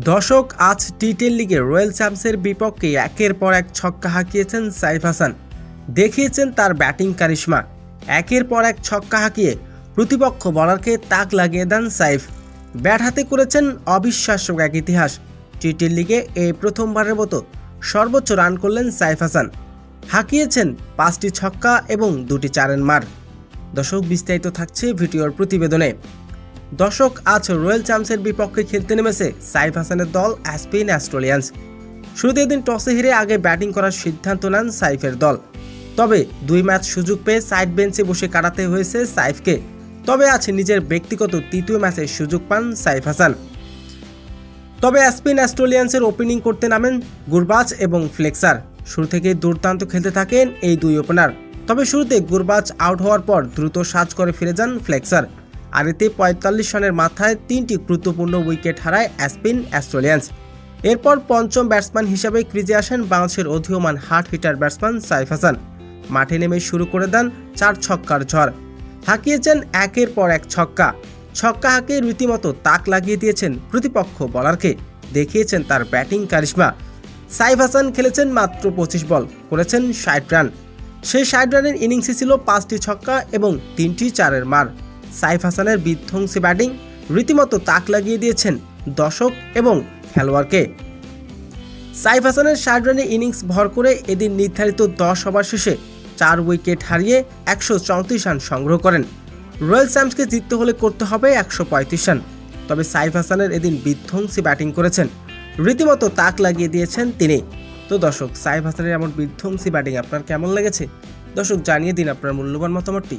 দর্শক, আজ টি-10 লিগে রয়্যাল চ্যাম্পসের বিপক্ষে একের পর এক ছক্কা হাঁকিয়েছেন সাইফ হাসান। দেখিয়েছেন তার ব্যাটিং কারিশমা। একের পর এক ছক্কা হাঁকিয়ে প্রতিপক্ষ বলারকে তাক লাগিয়ে দেন সাইফ। ব্যাট হাতে করেছেন অবিশ্বাস্য এক ইতিহাস। টি-10 লিগে এই প্রথমবারের মতো সর্বোচ্চ রান করলেন সাইফ হাসান। হাঁকিয়েছেন 5টি ছক্কা এবং 2টি চারের মার। দর্শক, বিস্তারিত থাকছে ভিডিওর প্রতিবেদনে। দর্শক, আজ রয়্যাল চ্যাম্পসের বিপক্ষে খেলতে নেমেছে সাইফ হাসানের দল অ্যাসপিন অ্যাস্ট্রেলিয়ান্স। শুরুতে এদিন টসে হেরে আগে ব্যাটিং করার সিদ্ধান্ত নেন সাইফের দল। তবে 2 ম্যাচ সুযোগ পেয়ে সাইড বেঞ্চে বসে কাটাতে হয়েছে সাইফকে। তবে আজ নিজের ব্যক্তিগত 3য় ম্যাচের সুযোগ পান সাইফ হাসান। তবে অ্যাসপিন অ্যাস্ট্রেলিয়ান্সের ওপেনিং করতে নামেন গুরবাজ এবং ফ্লেক্সার। শুরু থেকেই দুর্দান্ত খেলতে থাকেন এই 2 ওপেনার। তবে শুরুতে গুরবাজ আউট হওয়ার পর দ্রুত সাজ করে ফিরে যান ফ্লেক্সার। আর এতে 45 রানের মাথায় 3টি গুরুত্বপূর্ণ উইকেট হারায় অ্যাসপিন অ্যাস্ট্রেলিয়ান্স। এরপর পঞ্চম ব্যাটসম্যান হিসেবে ক্রিজে আসেন বাংলাদেশের অধীয়মান hard hitter batsman Saif Hasan. মাঠে নেমে শুরু করে দেন 4 ছক্কার ঝড়। হাঁকিয়েছেন একের পর এক ছক্কা হাঁকিয়ে রীতিমতো তাক লাগিয়ে দিয়েছেন প্রতিপক্ষ বলারকে। দেখিয়েছেন তার ব্যাটিং কারিশমা। সাইফ হাসান খেলেছেন মাত্র 25 বল, করেছেন 60 রান। সেই 60 রানের ইনিংসে ছিল 5টি ছক্কা এবং 3টি চারের মার। সাইফ হাসানের বিধ্বংসী ব্যাটিং রীতিমতো তাক লাগিয়ে দিয়েছেন দর্শক এবং খেলোয়াড়কে। সাইফ হাসানের 60 রানের ইনিংস ভর করে এদিন নির্ধারিত 10 ওভার শেষে 4 উইকেট হারিয়ে 134 রান সংগ্রহ করেন। রয়্যাল চ্যাম্পসকে জিততে হলে করতে হবে 135 রান। তবে সাইফ হাসানের এদিন বিধ্বংসী ব্যাটিং করেছেন, রীতিমতো তাক লাগিয়ে দিয়েছেন তিনি। তো দর্শক, সাইফ হাসানের এমন বিধ্বংসী ব্যাটিং আপনার কেমন লেগেছে? দর্শক, জানিয়ে দিন আপনার মূল্যবান মতামতটি।